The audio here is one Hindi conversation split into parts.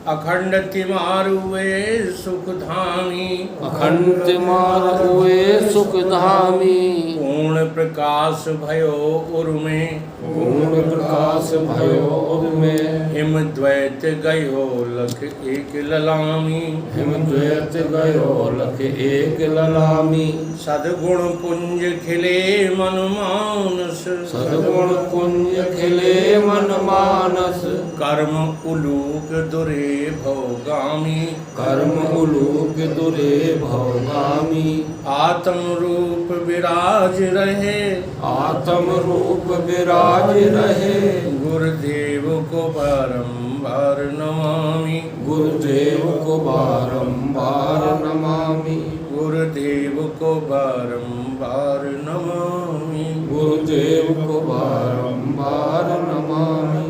अखंड तिमार हुए सुख धामी, अखंड तिमार हुए सुख धामी। पूर्ण प्रकाश भयो उर्मे, पूर्ण प्रकाश भयो उर्मे। हिम द्वैत गयो लख एक ललामी, हिम द्वैत गयो लख एक ललामी। सद्गुण पुंज खिले मन मानस, सद्गुण कुंज खिले मन मानस। कर्म उलूक दुरे भोगामी, कर्म उलूक दुरे भवगामी। आत्म रूप विराज रहे, आत्म रूप विराज रहे। गुरुदेव को बारंबार नमामि, गुरुदेव को बारंबार नमामि। गुरुदेव को बारंबार नमामि। गुरुदेव को बारंबार नमामि।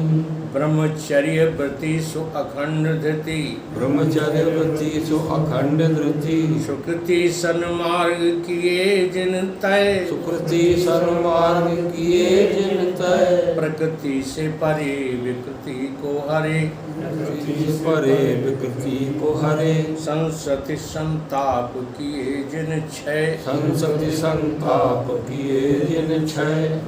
ब्रह्मचर्य व्रति सु अखंड धृति, ब्रह्मचर्य व्रति सु अखंड धृति। सुकृति सन्मार्ग किए जिन तय, सुकृति सन्मार्ग किए जिन तय। प्रकृति से परे विकृति को हरे, प्रकृति से परे विकृति को हरे। संसति संताप किए जिन क्षय, संसति संताप किए जिन क्षय।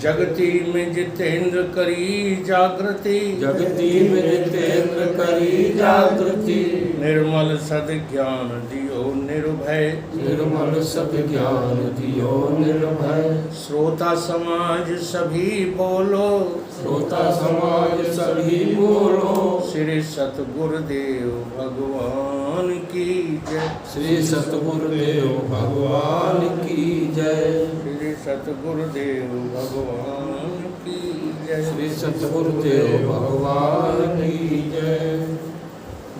जगति में जितेंद्र करी जागृति, जगति में जितेंद्र करी जागृति। निर्मल सद ज्ञान दियो निर्भय, निर्मल सत ज्ञान दियो निर्भय। श्रोता समाज सभी बोलो, श्रोता समाज सभी बोलो। श्री सतगुरुदेव भगवान की जय, श्री सतगुरुदेव भगवान की जय। श्री सतगुरुदेव भगवान की जय। श्री सतगुरुदेव भगवान की जय।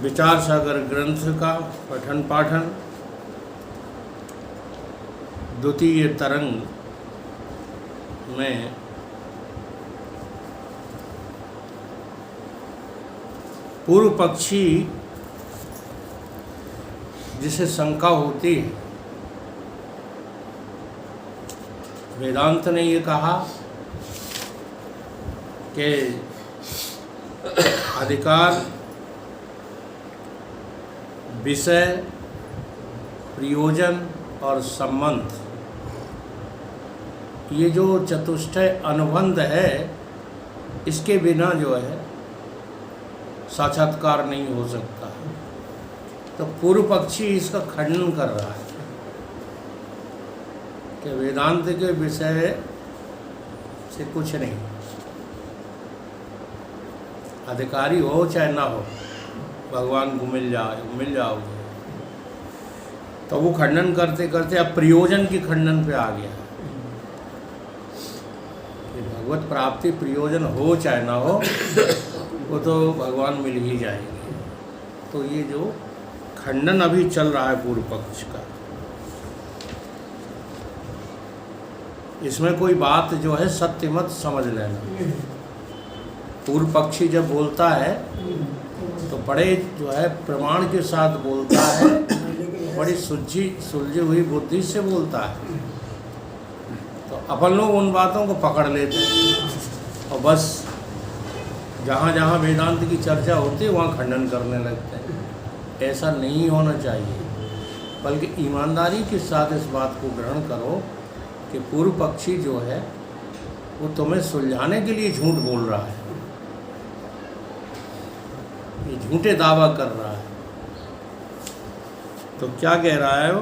विचार सागर ग्रंथ का पठन पाठन द्वितीय तरंग में पूर्व पक्षी जिसे शंका होती है, वेदांत ने ये कहा कि अधिकार, विषय, प्रयोजन और संबंध, ये जो चतुष्टय अनुबंध है, इसके बिना जो है साक्षात्कार नहीं हो सकता। तो पूर्व पक्षी इसका खंडन कर रहा है कि वेदांत के विषय से कुछ नहीं, अधिकारी हो चाहे ना हो, भगवान को मिल जाओगे। तो वो खंडन करते करते अब प्रयोजन की खंडन पे आ गया कि भगवत प्राप्ति प्रयोजन हो चाहे ना हो, वो तो भगवान मिल ही जाएंगे। तो ये जो खंडन अभी चल रहा है पूर्व पक्ष का, इसमें कोई बात जो है सत्य मत समझ लेना। पूर्व पक्षी जब बोलता है तो बड़े जो है प्रमाण के साथ बोलता है, बड़ी सुलझी हुई बुद्धि से बोलता है। तो अपन लोग उन बातों को पकड़ लेते हैं और बस जहाँ जहाँ वेदांत की चर्चा होती है वहाँ खंडन करने लगते हैं। ऐसा नहीं होना चाहिए, बल्कि ईमानदारी के साथ इस बात को ग्रहण करो कि पूर्व पक्षी जो है वो तुम्हें सुलझाने के लिए झूठ बोल रहा है, ये झूठे दावा कर रहा है। तो क्या कह रहा है वो?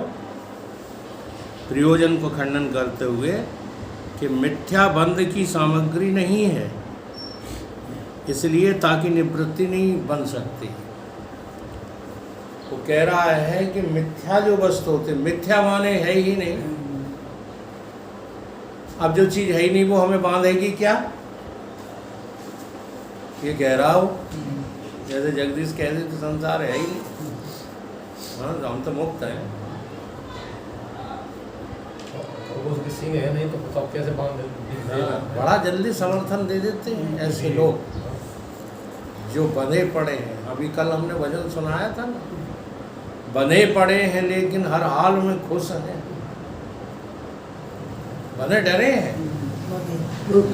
प्रयोजन को खंडन करते हुए कि मिथ्या बंध की सामग्री नहीं है, इसलिए ताकि निवृत्ति नहीं बन सकती। वो कह रहा है कि मिथ्या जो वस्तु होते, मिथ्या माने है ही नहीं। अब जो चीज़ है ही नहीं वो हमें बांधेगी क्या? ये कह रहा हो, जैसे जगदीश कह रहे तो संसार है ही नहीं। हाँ, हम तो मुक्त हैं। किसी में है नहीं तो बताओ कैसे बांध दे। बड़ा जल्दी समर्थन दे देते हैं ऐसे लोग जो बंधे पड़े हैं। अभी कल हमने भजन सुनाया था ना, बंधे पड़े हैं लेकिन हर हाल में खुश हैं। बंधे डरे हैं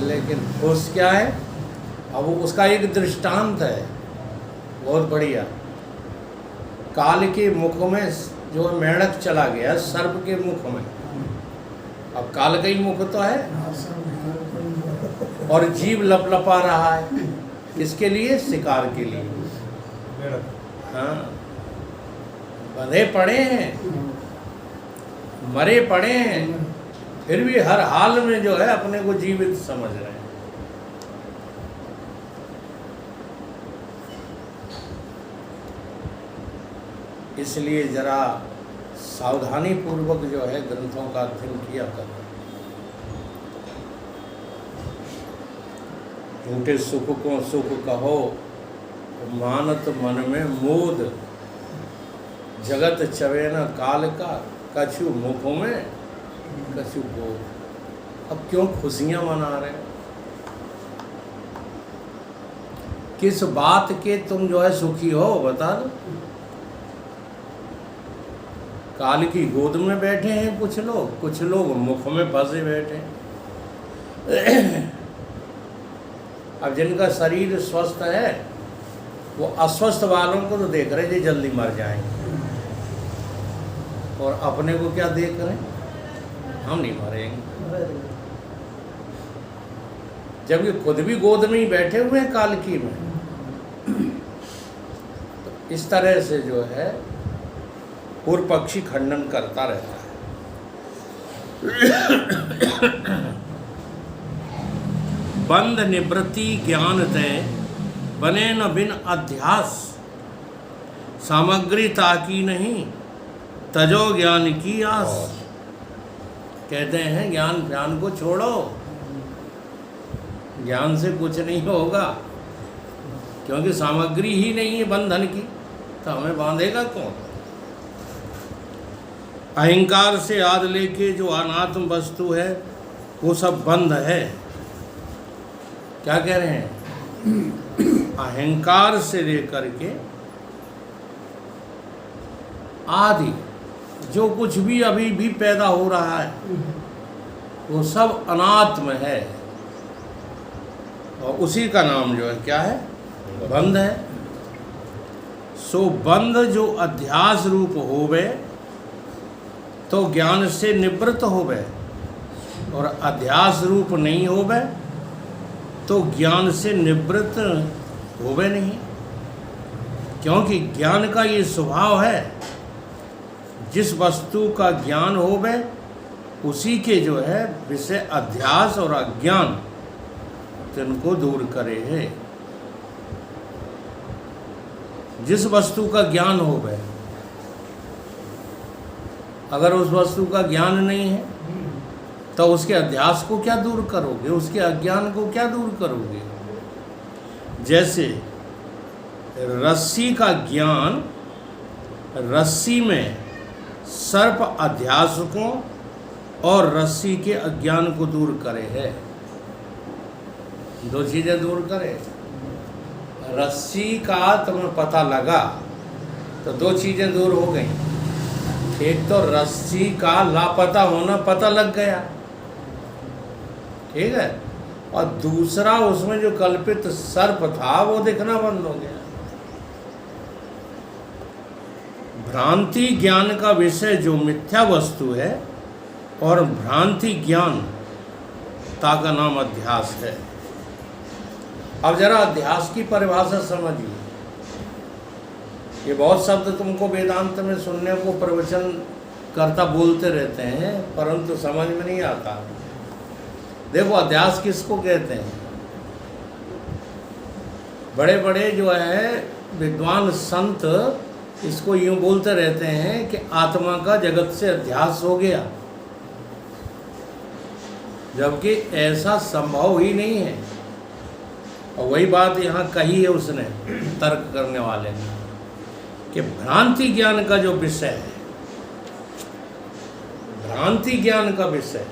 लेकिन खुश क्या है? अब उसका एक दृष्टांत है। बहुत बढ़िया। काल के मुख में जो मेंढक चला गया सर्प के मुख में, अब काल का ही मुख तो है और जीव लपलपा रहा है, किसके लिए? शिकार के लिए। हाँ, बंधे पड़े हैं, मरे पड़े हैं, फिर भी हर हाल में जो है अपने को जीवित समझ रहे हैं। इसलिए जरा सावधानी पूर्वक जो है ग्रंथों का अध्ययन किया करो। झूठे सुख को सुख कहो, मानत मन में मोद, जगत चवे न काल का, कछु मुख में कछु बोध। अब क्यों खुशियां मना रहे हो? किस बात के तुम जो है सुखी हो बता दो। काल की गोद में बैठे हैं कुछ लोग मुख में फंसे बैठे हैं। अब जिनका शरीर स्वस्थ है वो अस्वस्थ वालों को तो देख रहे हैं जल्दी मर जाएंगे, और अपने को क्या देख रहे हैं? हम नहीं मरेंगे, जबकि खुद भी गोद में ही बैठे हुए हैं काल की में। तो इस तरह से जो है पूर्व पक्षी खंडन करता रहता है। बंध निवृत्ति ज्ञान तय, बने न बिन अध्यास, सामग्री ताकी नहीं, तजो ज्ञान की आस। कहते हैं ज्ञान को छोड़ो, ज्ञान से कुछ नहीं होगा, क्योंकि सामग्री ही नहीं है बंधन की, तो हमें बांधेगा कौन? अहंकार से आद लेके जो अनात्म वस्तु है वो सब बंध है। क्या कह रहे हैं? अहंकार से लेकर के आदि जो कुछ भी अभी भी पैदा हो रहा है वो सब अनात्म है, और उसी का नाम जो है क्या है? बंध है। सो बंध जो अध्यास रूप होवे तो ज्ञान से निवृत्त होवे, और अध्यास रूप नहीं होवे तो ज्ञान से निवृत्त होवे नहीं, क्योंकि ज्ञान का ये स्वभाव है, जिस वस्तु का ज्ञान होवे उसी के जो है विषय अध्यास और अज्ञान तिनको दूर करे है। जिस वस्तु का ज्ञान होवे, अगर उस वस्तु का ज्ञान नहीं है तो उसके अध्यास को क्या दूर करोगे? उसके अज्ञान को क्या दूर करोगे? जैसे रस्सी का ज्ञान रस्सी में सर्प अध्यास को और रस्सी के अज्ञान को दूर करे है। दो चीजें दूर करे। रस्सी का तुम्हें पता लगा तो दो चीजें दूर हो गई। एक तो रस्सी का लापता होना पता लग गया, ठीक है, और दूसरा उसमें जो कल्पित सर्प था वो दिखना बंद हो गया। भ्रांति ज्ञान का विषय जो मिथ्या वस्तु है, और भ्रांति ज्ञान ता का नाम अध्यास है। अब जरा अध्यास की परिभाषा समझिए। ये बहुत शब्द तुमको वेदांत में सुनने को प्रवचन करता बोलते रहते हैं, परंतु समझ में नहीं आता। देखो अध्यास किसको कहते हैं? बड़े बड़े जो है विद्वान संत इसको यूँ बोलते रहते हैं कि आत्मा का जगत से अध्यास हो गया, जबकि ऐसा संभव ही नहीं है। और वही बात यहाँ कही है उसने, तर्क करने वाले ने, कि भ्रांति ज्ञान का जो विषय है, भ्रांति ज्ञान का विषय,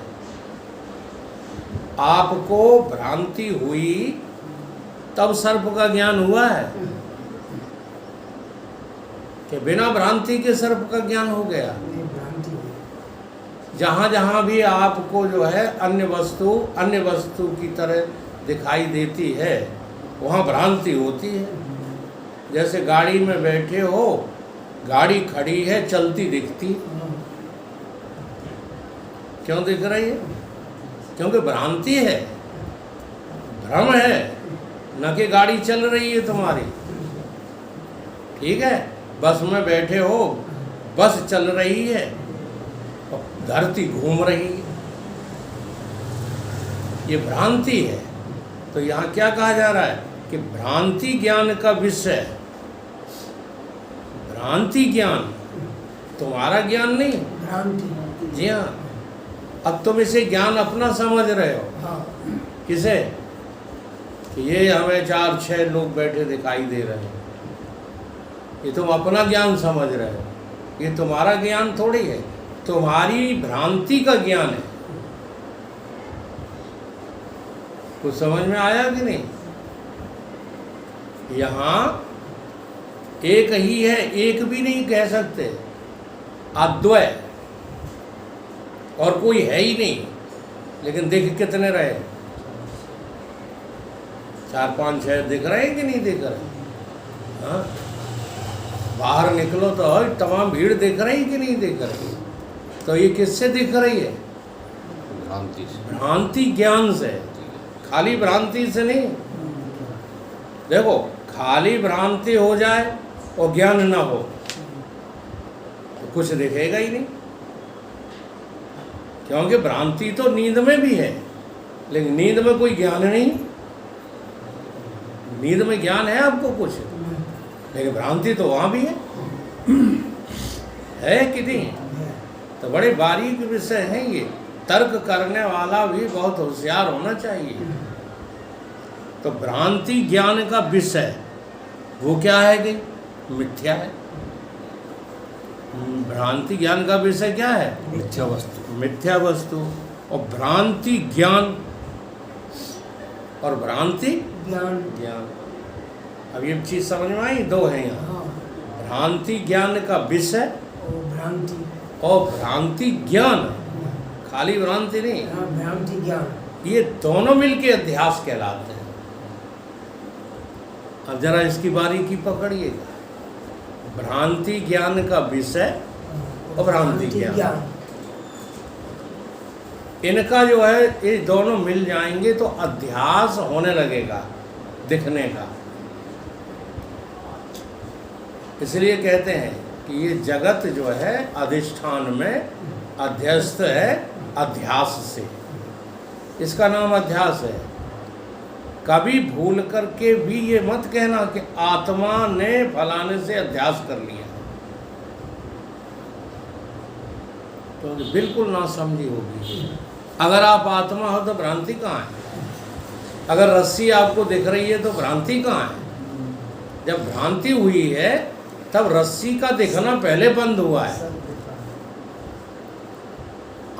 आपको भ्रांति हुई तब सर्प का ज्ञान हुआ है कि बिना भ्रांति के सर्प का ज्ञान हो गया? जहाँ जहाँ भी आपको जो है अन्य वस्तु की तरह दिखाई देती है वहाँ भ्रांति होती है। जैसे गाड़ी में बैठे हो, गाड़ी खड़ी है, चलती दिखती, क्यों दिख रही है? क्योंकि भ्रांति है, भ्रम है, न कि गाड़ी चल रही है तुम्हारी। ठीक है, बस में बैठे हो, बस चल रही है और धरती घूम रही है, ये भ्रांति है। तो यहाँ क्या कहा जा रहा है कि भ्रांति ज्ञान का विषय, भ्रांति ज्ञान, तुम्हारा ज्ञान नहीं। भ्रांति। जी हाँ, अब तुम इसे ज्ञान अपना समझ रहे हो। हाँ। किसे? कि ये हमें 4-6 लोग बैठे दिखाई दे रहे हैं, ये तुम अपना ज्ञान समझ रहे हो, ये तुम्हारा ज्ञान थोड़ी है, तुम्हारी भ्रांति का ज्ञान है। कुछ समझ में आया कि नहीं? यहाँ एक ही है, एक भी नहीं कह सकते, अद्वय, और कोई है ही नहीं। लेकिन दिख कितने रहे? 4-5-6 दिख रहे हैं कि नहीं दिख रहे? हाँ, बाहर निकलो तो तमाम भीड़ दिख रही कि नहीं दिख रही? तो ये किससे दिख रही है? भ्रांति से, भ्रांति ज्ञान से, खाली भ्रांति से नहीं। देखो, खाली भ्रांति हो जाए और ज्ञान ना हो तो कुछ दिखेगा ही नहीं, क्योंकि भ्रांति तो नींद में भी है, लेकिन नींद में कोई ज्ञान नहीं। नींद में ज्ञान है आपको कुछ, लेकिन भ्रांति तो वहाँ भी है कि नहीं? तो बड़े बारीक विषय हैं ये, तर्क करने वाला भी बहुत होशियार होना चाहिए। तो भ्रांति ज्ञान का विषय वो क्या है कि मिथ्या है। भ्रांति ज्ञान का विषय क्या है? मिथ्या वस्तु। मिथ्या वस्तु। और भ्रांति ज्ञान और भ्रांति ज्ञान। ज्ञान। अब ये चीज समझ में आई? दो है यहाँ, हाँ। भ्रांति ज्ञान का विषय और भ्रांति। और भ्रांति ज्ञान, खाली भ्रांति नहीं। हाँ, भ्रांति ज्ञान। ये दोनों मिलके अध्यास कहलाते हैं। अब जरा इसकी बारीकी पकड़िएगा, भ्रांति ज्ञान का विषय और भ्रांति ज्ञान, इनका जो है ये दोनों मिल जाएंगे तो अध्यास होने लगेगा दिखने का। इसलिए कहते हैं कि ये जगत जो है अधिष्ठान में अध्यस्त है अध्यास से, इसका नाम अध्यास है। कभी भूल करके भी ये मत कहना कि आत्मा ने फलाने से अध्यास कर लिया, क्योंकि बिल्कुल ना समझी होगी। अगर आप आत्मा हो तो भ्रांति कहाँ है? अगर रस्सी आपको दिख रही है तो भ्रांति कहाँ है? जब भ्रांति हुई है तब रस्सी का दिखना पहले बंद हुआ है।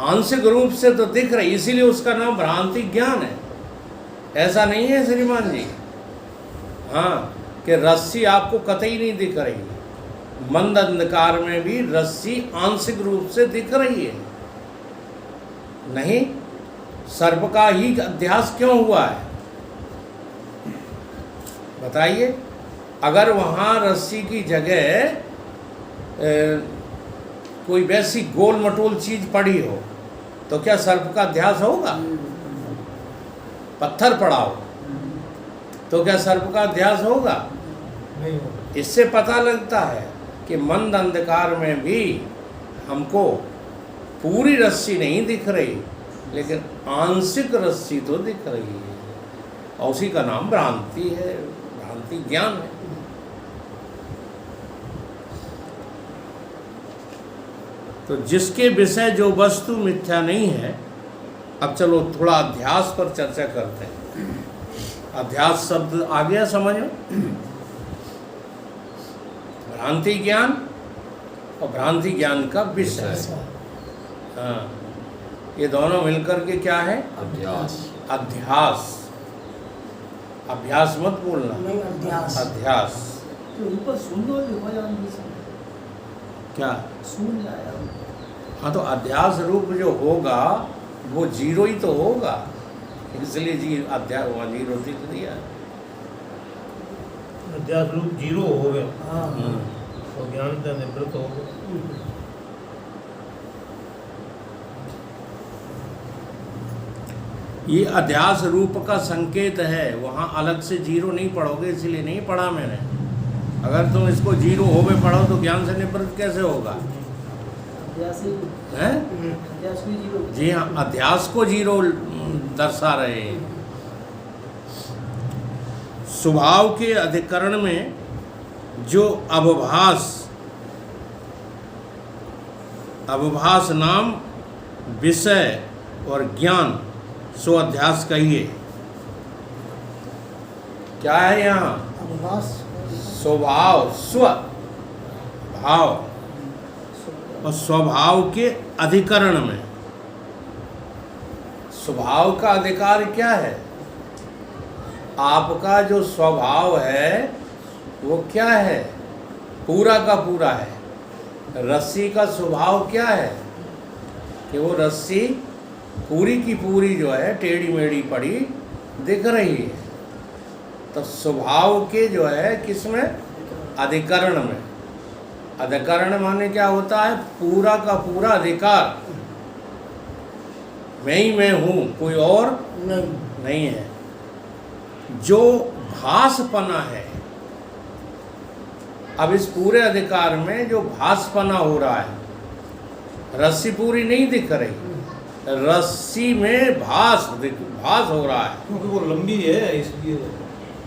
आंशिक रूप से तो दिख रही, इसीलिए उसका नाम भ्रांति ज्ञान है। ऐसा नहीं है श्रीमान जी, हाँ, कि रस्सी आपको कतई नहीं दिख रही। मंद अंधकार में भी रस्सी आंशिक रूप से दिख रही है। नहीं, सर्प का ही अध्यास क्यों हुआ है बताइए? अगर वहाँ रस्सी की जगह कोई वैसी गोल मटोल चीज पड़ी हो तो क्या सर्प का अध्यास होगा? पत्थर पड़ा हो तो क्या सर्प का अध्यास होगा? नहीं होगा। इससे पता लगता है कि मंद अंधकार में भी हमको पूरी रस्सी नहीं दिख रही, लेकिन आंशिक रस्सी तो दिख रही है, और उसी का नाम भ्रांति है, भ्रांति ज्ञान है। तो जिसके विषय जो वस्तु मिथ्या नहीं है। अब चलो थोड़ा अध्यास पर चर्चा करते हैं। अध्यास शब्द आ गया समझ में? भ्रांति ज्ञान और भ्रांति ज्ञान का विषय। हाँ, ये दोनों मिलकर के क्या है? अध्यास। अध्यास। अभ्यास मत बोलना, नहीं, अध्यास। अध्यास। तो ऊपर शून्य लिखा जाएगा, क्या? शून्य आया। हाँ, तो अध्यास रूप जो होगा वो जीरो ही तो होगा, इसलिए जी अध्यास वहाँ जीरो दिख दिया। अध्यास रूप जीरो हो गया हाँ तो ज्ञान से निवृत्त हो गया। ये अध्यास रूप का संकेत है, वहाँ अलग से जीरो नहीं पढ़ोगे, इसलिए नहीं पढ़ा मैंने। अगर तुम इसको जीरो हो में पढ़ो तो ज्ञान से निवृत्त कैसे होगा? अभ्यास ही हैं? अभ्यास भी जीरो। जी हाँ, अध्यास को जीरो दर्शा रहे हैं। स्वभाव के अधिकरण में जो अवभास नाम विषय और ज्ञान सो अध्यास कहिए। क्या है यहाँ? अवभास स्वभाव, भाव और स्वभाव के अधिकरण में। स्वभाव का अधिकार क्या है? आपका जो स्वभाव है वो क्या है? पूरा का पूरा है। रस्सी का स्वभाव क्या है कि वो रस्सी पूरी की पूरी जो है टेढ़ी मेढ़ी पड़ी दिख रही है। तो स्वभाव के जो है किसमें? अधिकरण में। अधिकरण माने क्या होता है? पूरा का पूरा अधिकार। मैं ही मैं हूँ, कोई और नहीं है। जो भासपना है, अब इस पूरे अधिकार में जो भासपना हो रहा है, रस्सी पूरी नहीं दिख रही, रस्सी में भास हो रहा है क्योंकि वो लंबी है इसलिए।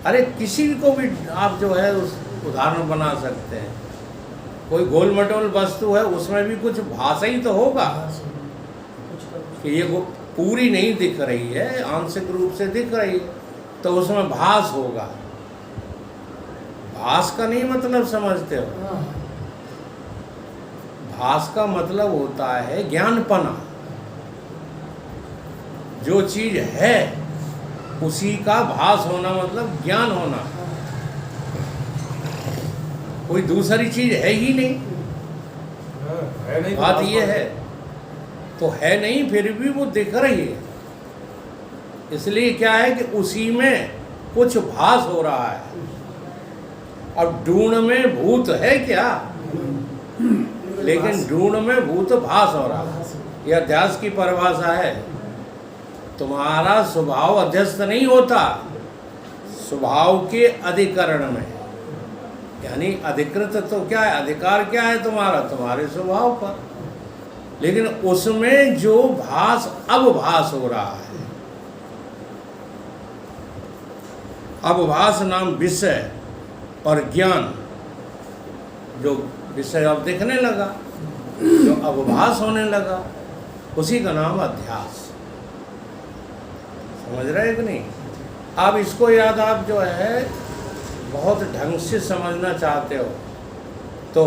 अरे किसी को भी आप जो है उस उदाहरण बना सकते हैं। कोई गोल मटोल वस्तु है, उसमें भी कुछ भाषा ही तो होगा कि ये पूरी नहीं दिख रही है, आंशिक रूप से दिख रही है, तो उसमें भास होगा। भास का नहीं मतलब समझते हो? भास का मतलब होता है ज्ञानपना। जो चीज है उसी का भास होना मतलब ज्ञान होना। कोई दूसरी चीज है ही नहीं। है नहीं, बात ये है तो है नहीं, फिर भी वो दिख रही है। इसलिए क्या है कि उसी में कुछ भास हो रहा है। अब ढूंढ में भूत है क्या? लेकिन ढूंढ में भूत भास हो रहा है। यह अध्यास की परिभाषा है। तुम्हारा स्वभाव अध्यस्त नहीं होता, स्वभाव के अधिकरण में। यानी अधिकृत तो क्या है? अधिकार क्या है तुम्हारा? तुम्हारे स्वभाव पर। लेकिन उसमें जो भास अवभास हो रहा है, अवभास नाम विषय और ज्ञान, जो विषय अब दिखने लगा, जो अवभास होने लगा, उसी का नाम अध्यास। समझ रहे हैं कि नहीं? अब इसको याद आप जो है बहुत ढंग से समझना चाहते हो तो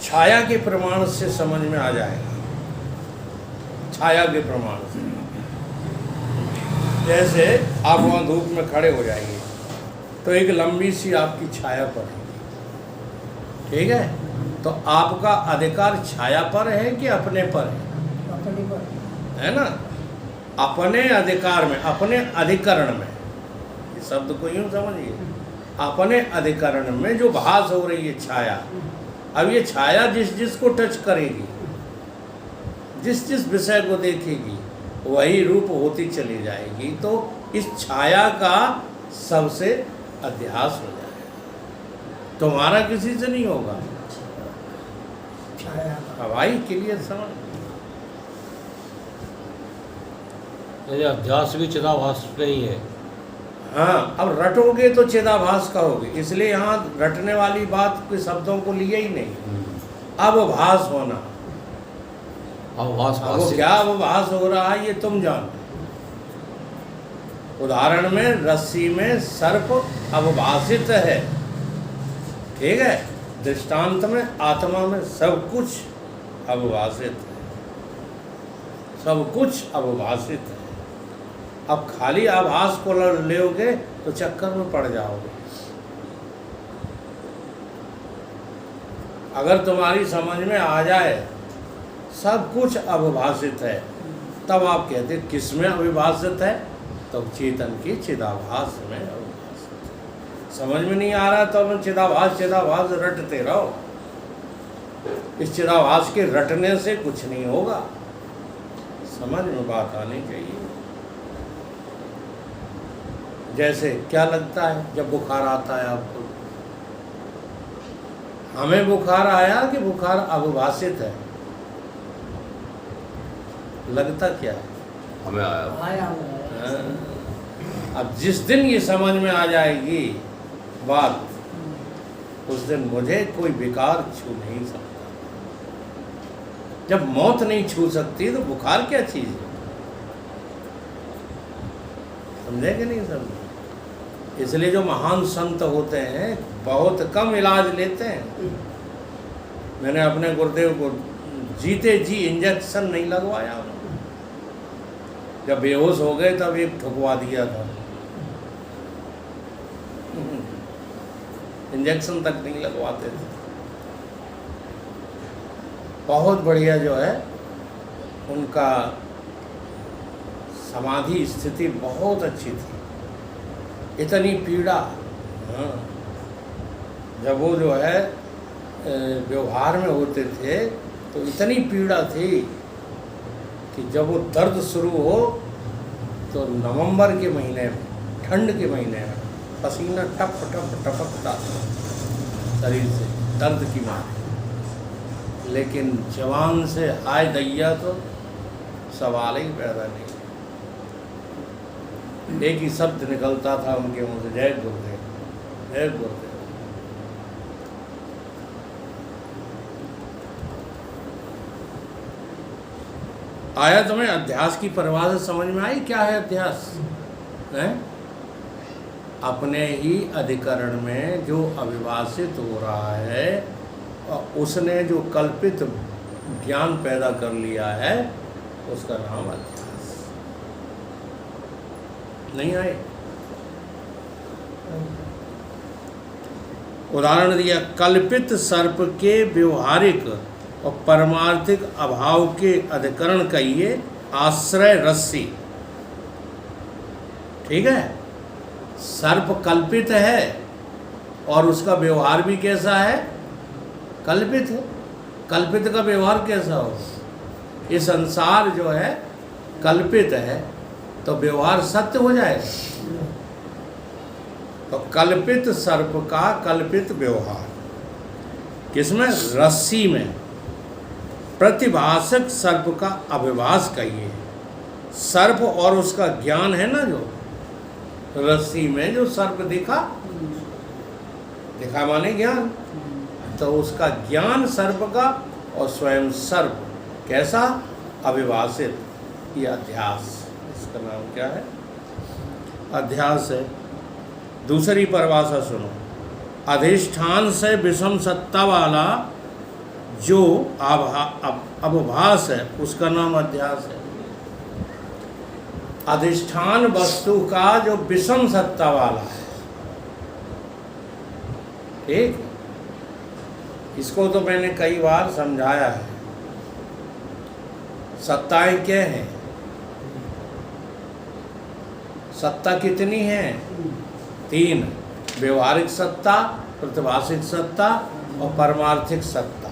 छाया के प्रमाण से समझ में आ जाएगा। छाया के प्रमाण से, जैसे आप वहाँ धूप में खड़े हो जाएंगे तो एक लंबी सी आपकी छाया पड़ेगी, ठीक है? तो आपका अधिकार छाया पर है कि अपने पर है ना? अपने अधिकार में, अपने अधिकरण में, ये शब्द को यूँ समझिए, अपने अधिकरण में जो भास हो रही है छाया। अब ये छाया जिस जिस को टच करेगी, जिस जिस विषय को देखेगी, वही रूप होती चली जाएगी। तो इस छाया का सबसे अध्यास हो जाएगा। तुम्हारा किसी से नहीं होगा। हवाई क्लियर समझ? ये अध्यास भी चिदाभास नहीं है। हाँ, अब रटोगे तो चिदाभास कहोगे, इसलिए यहाँ रटने वाली बात के शब्दों को लिए ही नहीं। अब भास होना, अवभास अब वो क्या अवभास हो रहा है ये तुम जानते। उदाहरण में रस्सी में सर्प अवभासित है, ठीक है? दृष्टांत में आत्मा में सब कुछ अवभासित है, सब कुछ अवभासित है। अब खाली आभास को लोगे तो चक्कर में पड़ जाओगे। अगर तुम्हारी समझ में आ जाए सब कुछ अवभासित है, तब आप कहते किस में अविभासित है? तो चेतन के चिदाभास में अविभासित। समझ में नहीं आ रहा तो हम चिदाभास रटते रहो। इस चिदाभास के रटने से कुछ नहीं होगा, समझ में बात आनी चाहिए। जैसे क्या लगता है जब बुखार आता है आपको? हमें बुखार आया कि बुखार अविभाषित है? लगता क्या है? हमें आया। आया हाँ। अब जिस दिन ये समझ में आ जाएगी बात, उस दिन मुझे कोई विकार छू नहीं सकता। जब मौत नहीं छू सकती तो बुखार क्या चीज है? समझे कि नहीं समझे? इसलिए जो महान संत होते हैं बहुत कम इलाज लेते हैं। मैंने अपने गुरुदेव को जीते जी इंजेक्शन नहीं लगवाया उन्होंने। जब बेहोश हो गए तब एक ठुकवा दिया था, इंजेक्शन तक नहीं लगवाते थे। बहुत बढ़िया जो है उनका समाधि स्थिति बहुत अच्छी थी। इतनी पीड़ा, हाँ, जब वो जो है व्यवहार में होते थे तो इतनी पीड़ा थी कि जब वो दर्द शुरू हो तो नवंबर के महीने में, ठंड के महीने में पसीना टप टप टपकता था शरीर से दर्द की मार। लेकिन जवान से हाय दैया तो सवाल ही पैदा नहीं। एक ही शब्द निकलता था उनके मुंह से, जय गुरुदेव, जय गुरुदेव। आया तुम्हें अध्यास की परिभाषा समझ में आई? क्या है अध्यास? है अपने ही अधिकरण में जो अविभाषित हो रहा है और उसने जो कल्पित ज्ञान पैदा कर लिया है उसका नाम अध्यास। नहीं आए? उदाहरण दिया, कल्पित सर्प के व्यवहारिक और परमार्थिक अभाव के अधिकरण कहिए आश्रय रस्सी। ठीक है, सर्प कल्पित है और उसका व्यवहार भी कैसा है? कल्पित है। कल्पित का व्यवहार कैसा हो? ये संसार जो है कल्पित है तो व्यवहार सत्य हो जाएगा। तो कल्पित सर्प का कल्पित व्यवहार किसमें? रस्सी में। प्रतिभाषक सर्प का अभिभास कहिए। सर्प और उसका ज्ञान है ना, जो रस्सी में जो सर्प दिखा, दिखा माने ज्ञान, तो उसका ज्ञान सर्प का और स्वयं सर्प कैसा? अभिभाषित। ये अध्यास, इसका नाम क्या है? अध्यास है। दूसरी परिभाषा सुनो, अधिष्ठान से विषम सत्ता वाला जो अवभास है उसका नाम अध्यास है। अधिष्ठान वस्तु का जो विषम सत्ता वाला है, ठीक, इसको तो मैंने कई बार समझाया है। सत्ताएं क्या हैं? सत्ता कितनी है? 3, व्यवहारिक सत्ता, प्रतिभाषिक सत्ता और परमार्थिक सत्ता।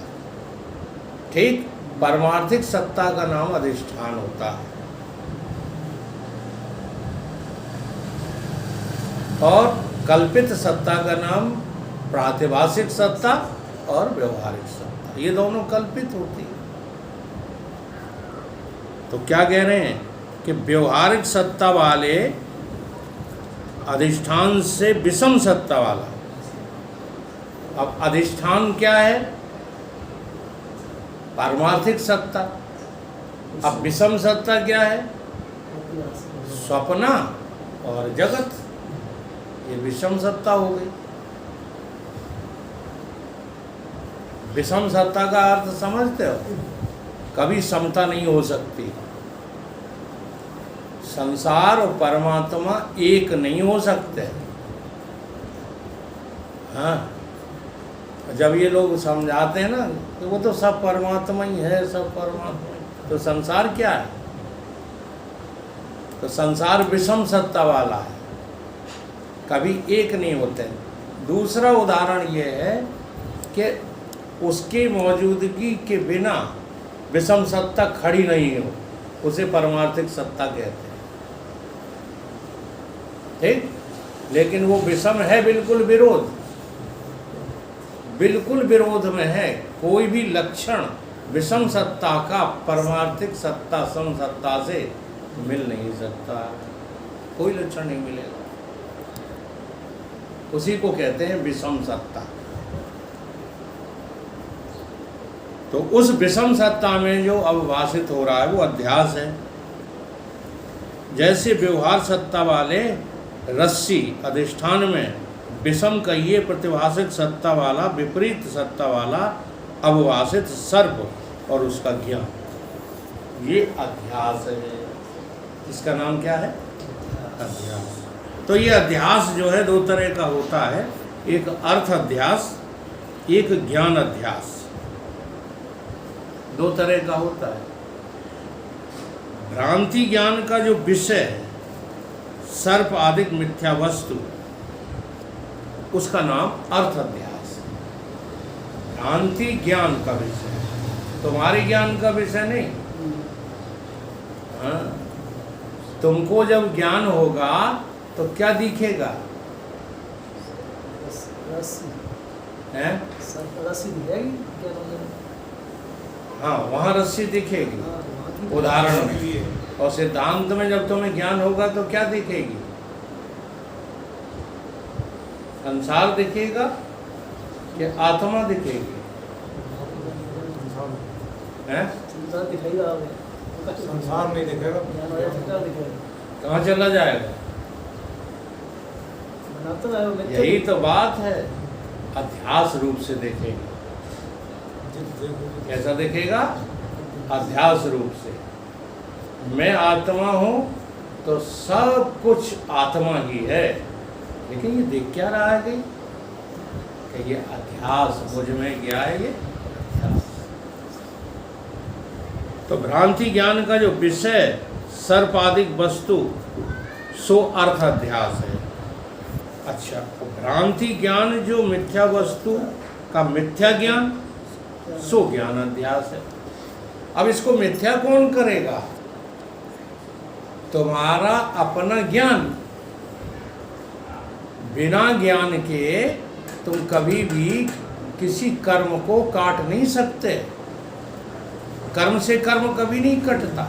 ठीक, परमार्थिक सत्ता का नाम अधिष्ठान होता है और कल्पित सत्ता का नाम प्रातिभाषिक सत्ता और व्यवहारिक सत्ता। ये दोनों कल्पित होती है। तो क्या कह रहे हैं कि व्यवहारिक सत्ता वाले अधिष्ठान से विषम सत्ता वाला। अब अधिष्ठान क्या है? पारमार्थिक सत्ता। अब विषम सत्ता क्या है? स्वप्ना और जगत। ये विषम सत्ता हो गई। विषम सत्ता का अर्थ समझते हो? कभी समता नहीं हो सकती। संसार और परमात्मा एक नहीं हो सकते। हाँ, जब ये लोग समझाते हैं ना कि वो तो सब परमात्मा ही है, सब परमात्मा ही, तो संसार क्या है? तो संसार विषम सत्ता वाला है, कभी एक नहीं होते हैं। दूसरा उदाहरण ये है कि उसकी मौजूदगी के बिना विषम सत्ता खड़ी नहीं हो, उसे परमार्थिक सत्ता कहते हैं। ठीक, लेकिन वो विषम है, बिल्कुल विरोध में है। कोई भी लक्षण विषम सत्ता का परमार्थिक सत्ता सम सत्ता से मिल नहीं सकता, कोई लक्षण नहीं मिलेगा। उसी को कहते हैं विषम सत्ता। तो उस विषम सत्ता में जो अवभाषित हो रहा है वो अध्यास है। जैसे व्यवहार सत्ता वाले रस्सी अधिष्ठान में विषम कहिए प्रतिभाषिक सत्ता वाला, विपरीत सत्ता वाला अवभाषित सर्प और उसका ज्ञान, ये अध्यास है। इसका नाम क्या है? अध्यास। तो ये अध्यास जो है दो तरह का होता है, एक अर्थ अध्यास, एक ज्ञान अध्यास। दो तरह का होता है। भ्रांति ज्ञान का जो विषय है सर्प आदिक मिथ्या वस्तु, उसका नाम अर्थ अध्यास। भ्रांति ज्ञान का विषय, तुम्हारे ज्ञान का विषय नहीं। हाँ? तुमको जब ज्ञान होगा तो क्या दिखेगा? रस्सी हैं? रस्सी दिखेगी क्या तुमने? हाँ, वहाँ रस्सी दिखेगी हाँ, वहाँ की उदाहरण में। और सिद्धांत में जब तुम्हें ज्ञान होगा तो क्या दिखेगी? संसार दिखेगा कि आत्मा दिखेगी? हैं? संसार दिखेगा हमें। संसार नहीं दिखेगा। ज्ञान हो जाए तो क्या दिखेगा? कहाँ चला जाएगा? बनाता है वो मिथ्या। यही तो बात है, अध्यास रूप से देखेगा। कैसा देखेगा? अध्यास रूप से। मैं आत्मा हूँ तो सब कुछ आत्मा ही है, लेकिन ये देख क्या रहा है कि ये अध्यास मुझ में क्या है? ये अध्यास। तो भ्रांति ज्ञान का जो विषय सर्पादिक वस्तु सो अर्थ अध्यास है। अच्छा, तो भ्रांति ज्ञान जो मिथ्या वस्तु का मिथ्या ज्ञान सो ज्ञान अध्यास है। अब इसको मिथ्या कौन करेगा? तुम्हारा अपना ज्ञान। बिना ज्ञान के तुम कभी भी किसी कर्म को काट नहीं सकते। कर्म से कर्म कभी नहीं कटता,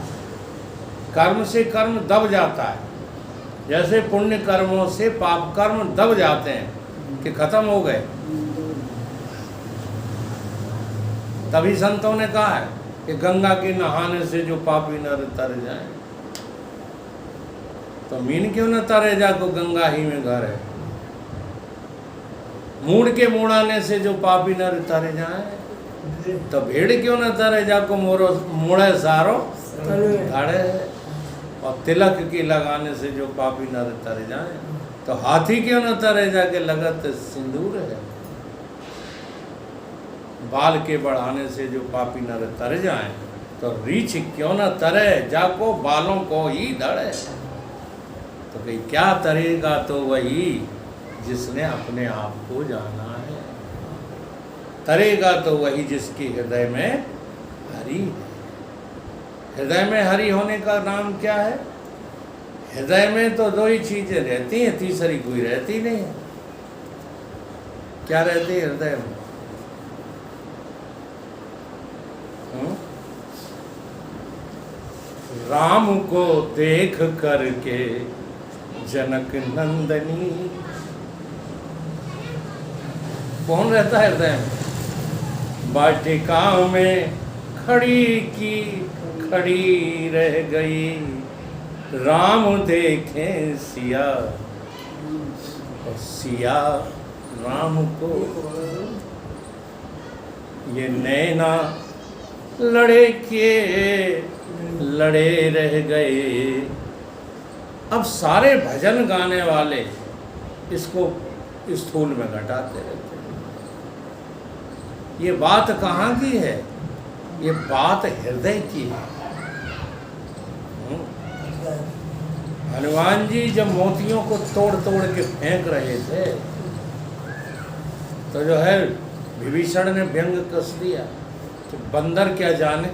कर्म से कर्म दब जाता है। जैसे पुण्य कर्मों से पाप कर्म दब जाते हैं कि खत्म हो गए। तभी संतों ने कहा है कि गंगा के नहाने से जो पापी नर तर जाए। तो मीन क्यों न तरे जाको गंगा ही में घर है। मूड़ के मुड़ाने से जो पापी नर तरे जाए, तो भेड़ क्यों न तरे जाको मुड़े सारो धड़े है। और तिलक की लगाने से जो पापी नर तरे जाए, तो हाथी क्यों न तरे जाके लगत सिंदूर है। बाल के बढ़ाने से जो पापी नर तर जाए, तो रीछ क्यों न तरे जाको बालों को ही धड़े। तो भाई क्या तरेगा? तो वही जिसने अपने आप को जाना है। तरेगा तो वही जिसके हृदय में हरि है। हृदय में हरि होने का नाम क्या है? हृदय में तो दो ही चीजें रहती हैं, तीसरी कोई रहती नहीं है। क्या रहती है हृदय में? राम को देख करके जनक नंदनी, कौन रहता है हृदय में? वाटिका में खड़ी की खड़ी रह गई, राम देखे सिया और सिया राम को। ये नैना लड़े के लड़े रह गए। अब सारे भजन गाने वाले इसको स्थूल में घटाते रहते हैं। ये बात कहाँ की है? ये बात हृदय की है। हनुमान जी जब मोतियों को तोड़ तोड़ के फेंक रहे थे, तो जो है विभीषण ने व्यंग कस दिया कि बंदर क्या जाने